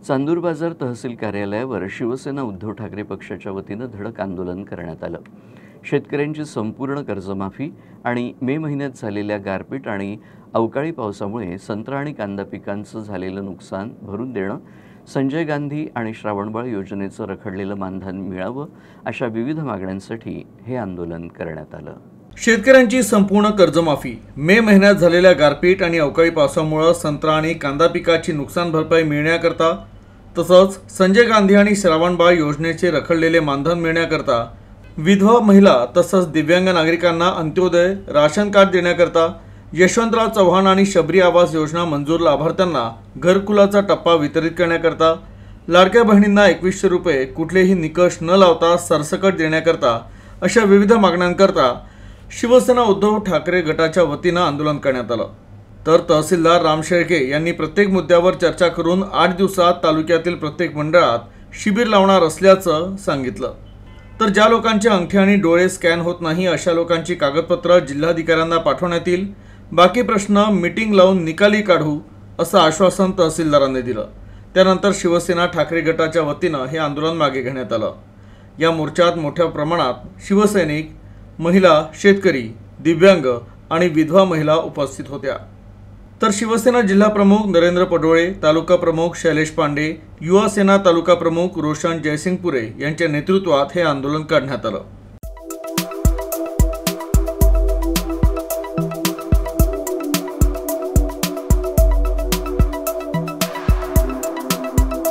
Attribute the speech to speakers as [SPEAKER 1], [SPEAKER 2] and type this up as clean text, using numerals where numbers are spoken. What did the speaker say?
[SPEAKER 1] चांदूर बाजार तहसील कार्यालयावर शिवसेना उद्धव ठाकरे पक्षाच्या वतीनं धडक आंदोलन करण्यात आलं। शेतकऱ्यांची संपूर्ण कर्जमाफी आणि मे महिन्यात झालेल्या गारपीट आणि अवकाळी पावसामुळे संत्रा आणि कांदा पिकांचं झालेलं नुकसान भरून देणं, संजय गांधी आणि श्रावणबाळ योजनेचं रखडलेलं मानधन मिळावं अशा विविध मागण्यांसाठी हे आंदोलन करण्यात आलं।
[SPEAKER 2] शेतकऱ्यांची संपूर्ण कर्जमाफी, मे महिन्यात झालेल्या गारपीट आणि अवकाळी पावसामुळे संत्रा आणि कांदा पिकाची नुकसान भरपाई मिळण्याकरता, तसंच संजय गांधी आणि श्रावणबाळ योजनेचे रखडलेले मानधन मिळण्याकरता, विधवा महिला तसंच दिव्यांग नागरिकांना अंत्योदय राशन कार्ड देण्याकरता, यशवंतराव चव्हाण आणि शबरी आवास योजना मंजूर लाभार्थ्यांना घरकुलाचा टप्पा वितरित करण्याकरता, लाडक्या बहिणींना 2100 रुपये कुठलेही निकष न लावता सरसकट देण्याकरता अशा विविध मागण्यांकरता शिवसेना उद्धव ठाकरे गटाच्या वतीनं आंदोलन करण्यात आलं। तर तहसीलदार राम शेळके यांनी प्रत्येक मुद्द्यावर चर्चा करून 8 दिवसात तालुक्यातील प्रत्येक मंडळात शिबिर लावणार असल्याचं सांगितलं। तर ज्या लोकांचे अंगठी आणि डोळे स्कॅन होत नाही अशा लोकांची कागदपत्र जिल्हाधिकाऱ्यांना पाठवण्यात येईल। बाकी प्रश्न मीटिंग लावून निकाली काढू असं आश्वासन तहसीलदारांनी दिलं। त्यानंतर शिवसेना ठाकरे गटाच्या वतीनं हे आंदोलन मागे घेण्यात आलं। या मोर्चात मोठ्या प्रमाणात शिवसैनिक, महिला, शेतकरी, दिव्यांग आणि विधवा महिला उपस्थित होत्या। तर शिवसेना जिल्हा प्रमुख नरेंद्र पडोळे, तालुका प्रमुख शैलेश पांडे, युवा सेना तालुका प्रमुख रोशन जयसिंगपुरे यांच्या नेतृत्वात हे आंदोलन काढण्यात आलं।